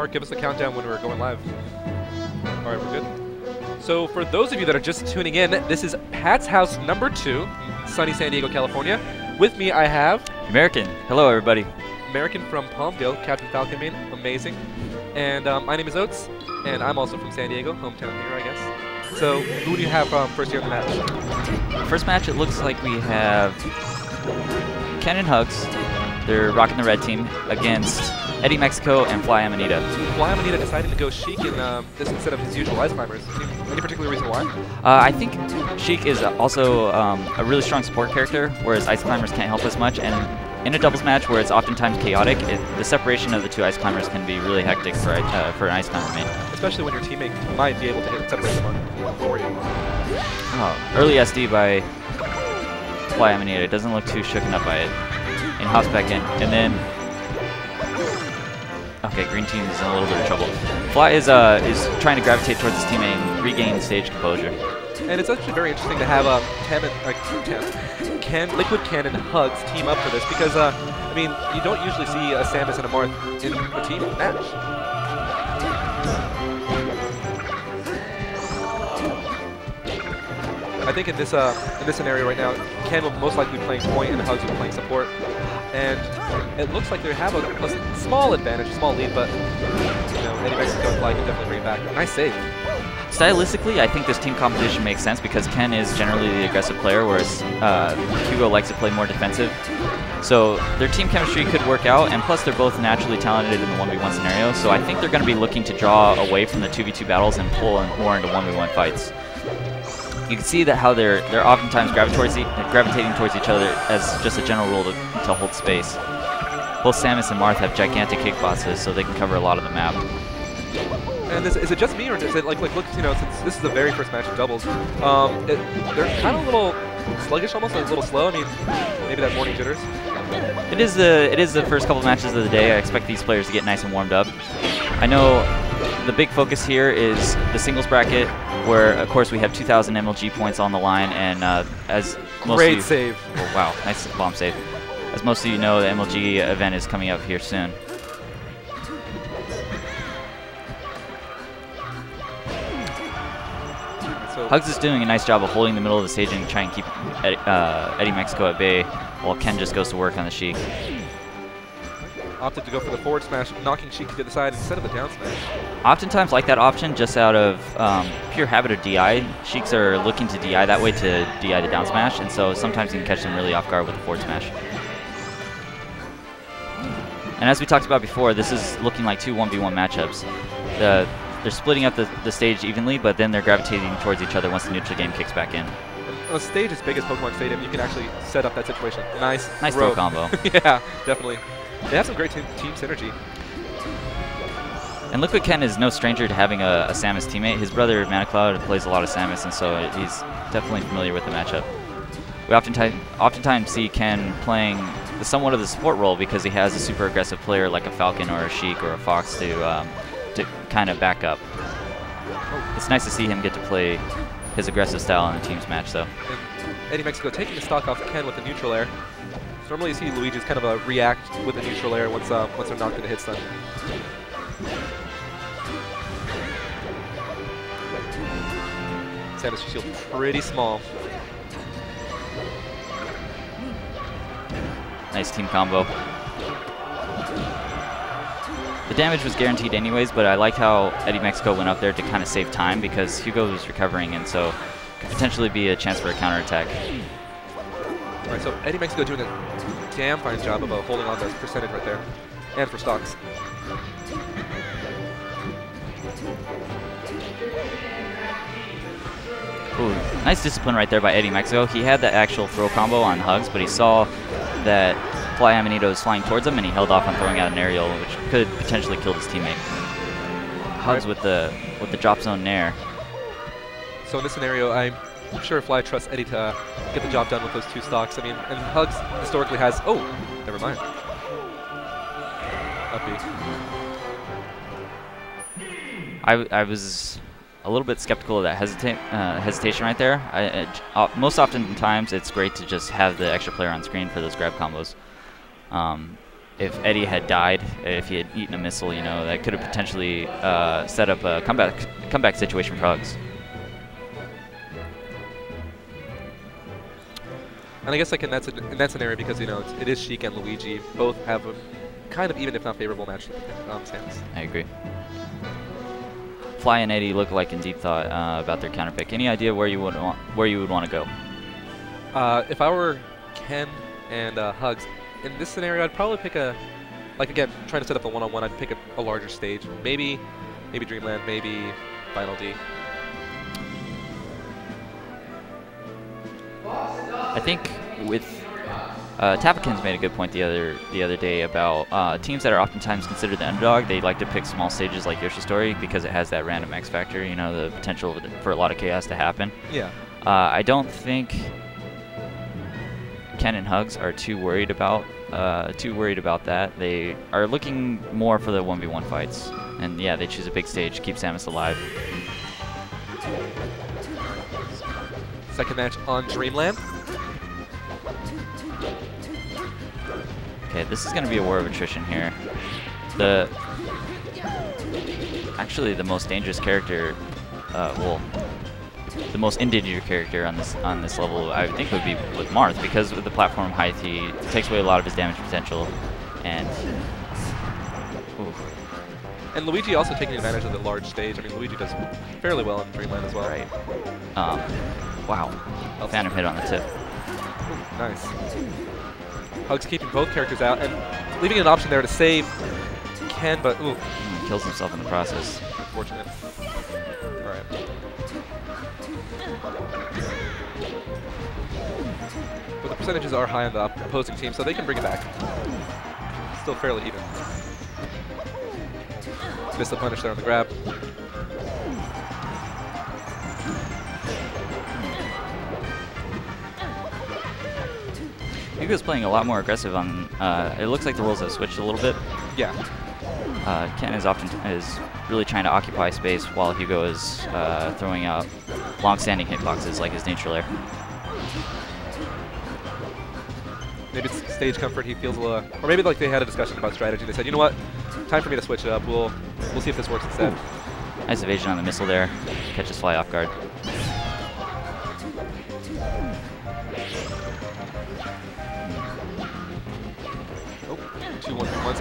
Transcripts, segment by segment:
Mark, give us a countdown when we're going live. All right, we're good. So for those of you that are just tuning in, this is Pat's House number 2, sunny San Diego, California. With me, I have American. Hello, everybody. American from Palmdale, Captain Falcon main, amazing. And my name is Oates, and I'm also from San Diego, hometown hero, I guess. So who do you have first here in the match? First match, it looks like we have Ken and Hugs. They're rocking the red team against Eddy Mexico and Fly Amanita. Fly Amanita deciding to go Sheik in this instead of his usual ice climbers. Any particular reason why? I think Sheik is also a really strong support character, whereas ice climbers can't help as much. And in a doubles match where it's oftentimes chaotic, the separation of the two ice climbers can be really hectic for an ice climber main. Especially when your teammate might be able to separate them for you. Oh, early SD by Fly Amanita. Doesn't look too shooken up by it. And hops back in. And then okay, green team is in a little bit of trouble. Fly is trying to gravitate towards his teammate and regain stage composure. And it's actually very interesting to have Liquid Ken and Hugs team up for this because, I mean, you don't usually see a Samus and a Marth in a team match. I think in this scenario right now, Ken will most likely be playing point and Hugs will be playing support. And it looks like they have a small advantage, a small lead, but you know, Eddy Mexico and Fly can definitely bring it back. Nice save. Stylistically, I think this team composition makes sense because Ken is generally the aggressive player, whereas Hugo likes to play more defensive. So their team chemistry could work out, and plus they're both naturally talented in the 1v1 scenario, so I think they're going to be looking to draw away from the 2v2 battles and pull more into 1v1 fights. You can see that how they're oftentimes gravitating towards each other as just a general rule to hold space. Both Samus and Marth have gigantic kick bosses, so they can cover a lot of the map. And is it just me, or is it like look, you know, since this is the very first match of doubles, they're kind of a little sluggish, almost like a little slow. I mean, maybe that morning jitters. It is the first couple matches of the day. I expect these players to get nice and warmed up. I know the big focus here is the singles bracket, where of course we have 2,000 MLG points on the line, and as most great of you, save. Oh, wow, nice bomb save. As most of you know, the MLG event is coming up here soon. So Hugs is doing a nice job of holding the middle of the stage and trying to keep Eddy Mexico at bay, while Ken just goes to work on the Sheik. Opted to go for the forward smash, knocking Sheik to the side instead of the down smash. Oftentimes like that option just out of pure habit of DI. Sheiks are looking to DI that way to DI the down smash, and so sometimes you can catch them really off guard with the forward smash. And as we talked about before, this is looking like two 1v1 matchups. They're splitting up the stage evenly, but then they're gravitating towards each other once the neutral game kicks back in. On a stage as big as Pokemon Stadium, you can actually set up that situation. Nice throw combo. Yeah, definitely. They have some great team synergy. And Liquid Ken is no stranger to having a Samus teammate. His brother Manacloud plays a lot of Samus, and so he's definitely familiar with the matchup. We oftentimes see Ken playing somewhat of the support role because he has a super aggressive player like a Falcon or a Sheik or a Fox to kind of back up. It's nice to see him get to play his aggressive style in a team's match, though. And Eddy Mexico taking the stock off Ken with the neutral air. So normally you see Luigi's kind of react with the neutral air once they're knocked into hit stun. Samus shield pretty small. Nice team combo. The damage was guaranteed anyways, but I like how Eddy Mexico went up there to kind of save time because Hugo was recovering, and so could potentially be a chance for a counterattack. All right, so Eddy Mexico doing a damn fine job of holding on to this percentage right there, and for stocks. Ooh, nice discipline right there by Eddy Mexico. He had the actual throw combo on Hugs, but he saw that Fly Amanita was flying towards him, and he held off on throwing out an aerial, which could potentially kill his teammate. Hugs with the drop zone nair. So in this scenario, I'm sure Fly trusts Eddy to get the job done with those two stocks. I mean, and Hugs historically has. Oh, never mind. Up B. I was a little bit skeptical of that hesitation right there. Most oftentimes, it's great to just have the extra player on screen for those grab combos. if Eddy had died, if he had eaten a missile, you know, that could have potentially set up a comeback situation for Hugs. And I guess like in that scenario, because you know it is Sheik and Luigi, both have a kind of even if not favorable match stance. I agree. Fly and Eddy look like in deep thought about their counter pick. Any idea where you would want to go? If I were Ken and Hugs, in this scenario, I'd probably pick like again, trying to set up a one-on-one, I'd pick a larger stage. Maybe Dreamland, maybe Final D. I think with Tapikins made a good point the other day about teams that are oftentimes considered the underdog. They like to pick small stages like Yoshi's Story because it has that random X factor, you know, the potential for a lot of chaos to happen. Yeah. I don't think Ken and Hugs are too worried about that. They are looking more for the 1v1 fights, and yeah, they choose a big stage, keep Samus alive. Second match on Dreamland. Okay, this is going to be a war of attrition here. Actually, the most dangerous character, well, the most in-danger character on this level, I think, would be with Marth, because with the platform height, he takes away a lot of his damage potential, and ooh. And Luigi also taking advantage of the large stage. I mean, Luigi does fairly well in Dreamland as well. Right. Wow. Phantom hit on the tip. Ooh, nice. Hugs keeping both characters out and leaving an option there to save Ken, but ooh. Kills himself in the process. Unfortunate. All right. But the percentages are high on the opposing team, so they can bring it back. Still fairly even. Missed the punish there on the grab. Hugo's playing a lot more aggressive on. It looks like the roles have switched a little bit. Yeah. Ken is really trying to occupy space while Hugo is throwing out long-standing hitboxes like his neutral air. Maybe it's stage comfort. He feels a little, or maybe like they had a discussion about strategy. They said, you know what, time for me to switch it up. We'll see if this works instead. Ooh. Nice evasion on the missile there. Catches Fly off guard. Oh, 2-1-1s.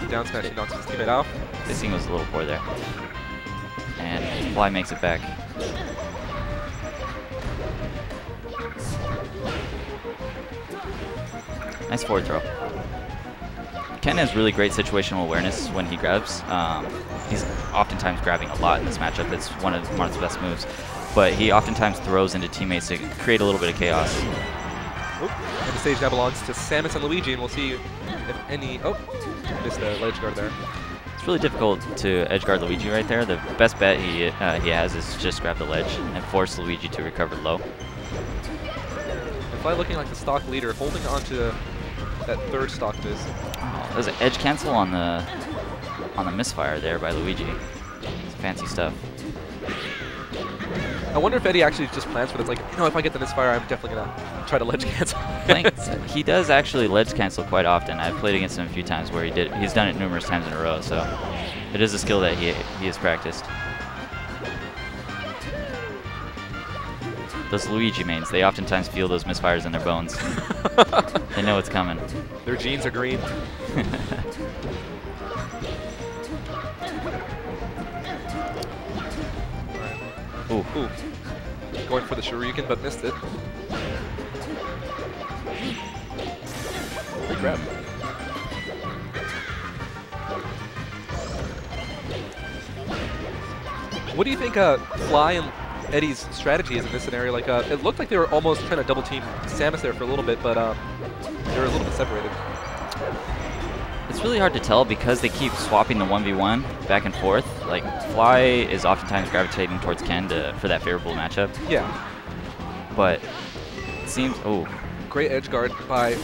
Down smash, he knocks his teammate off. Spacing was a little poor there. And Fly makes it back. Nice forward throw. Ken has really great situational awareness when he grabs. He's oftentimes grabbing a lot in this matchup. It's one of Marth's best moves. But he oftentimes throws into teammates to create a little bit of chaos. Oh, and the stage now belongs to Samus and Luigi, and we'll see if any... Oh, missed the ledge guard there. It's really difficult to edge guard Luigi right there. The best bet he has is just grab the ledge and force Luigi to recover low. And Fly looking like the stock leader, holding on to that third stock miss. Oh, there's an edge cancel on the misfire there by Luigi. It's fancy stuff. I wonder if Eddy actually just plans for it. It's like, you know, if I get the misfire, I'm definitely going to try to ledge cancel. He does actually ledge cancel quite often. I've played against him a few times where he's done it numerous times in a row, so it is a skill that he has practiced. Those Luigi mains, they oftentimes feel those misfires in their bones. They know it's coming. Their genes are green. Ooh. Ooh. Going for the Shoryuken, but missed it. Great grab. What do you think Fly and Eddy's strategy is in this scenario? Like, it looked like they were almost trying to double team Samus there for a little bit, but they were a little bit separated. It's really hard to tell because they keep swapping the 1v1 back and forth. Like, Fly is oftentimes gravitating towards Ken for that favorable matchup. Yeah. But it seems... Oh. Great edge guard by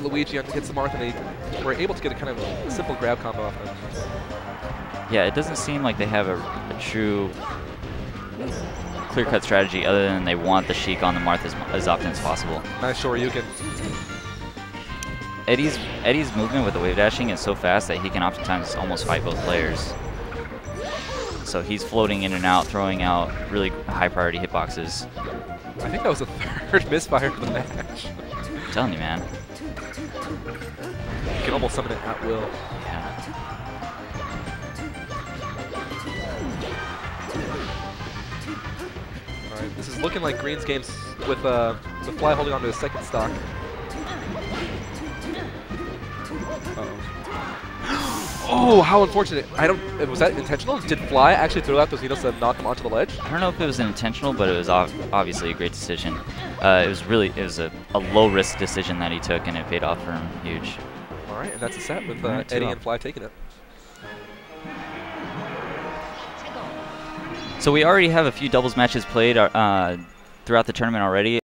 Luigi on hits the Marth, and they were able to get a kind of a simple grab combo off them. Yeah, it doesn't seem like they have a true clear-cut strategy other than they want the Sheik on the Marth as often as possible. Nice Shoryuken. Eddy's movement with the wave dashing is so fast that he can oftentimes almost fight both players. So he's floating in and out, throwing out really high priority hitboxes. I think that was the third misfire of the match. I'm telling you, man. You can almost summon it at will. Yeah. Alright, this is looking like Green's games with Fly holding on to his second stock. Oh, how unfortunate. Was that intentional? Did Fly actually throw out those needles to knock him onto the ledge? I don't know if it was intentional, but it was obviously a great decision. It was a low-risk decision that he took, and it paid off for him huge. Alright, and that's a set with Eddy and Fly taking it. So we already have a few doubles matches played throughout the tournament already.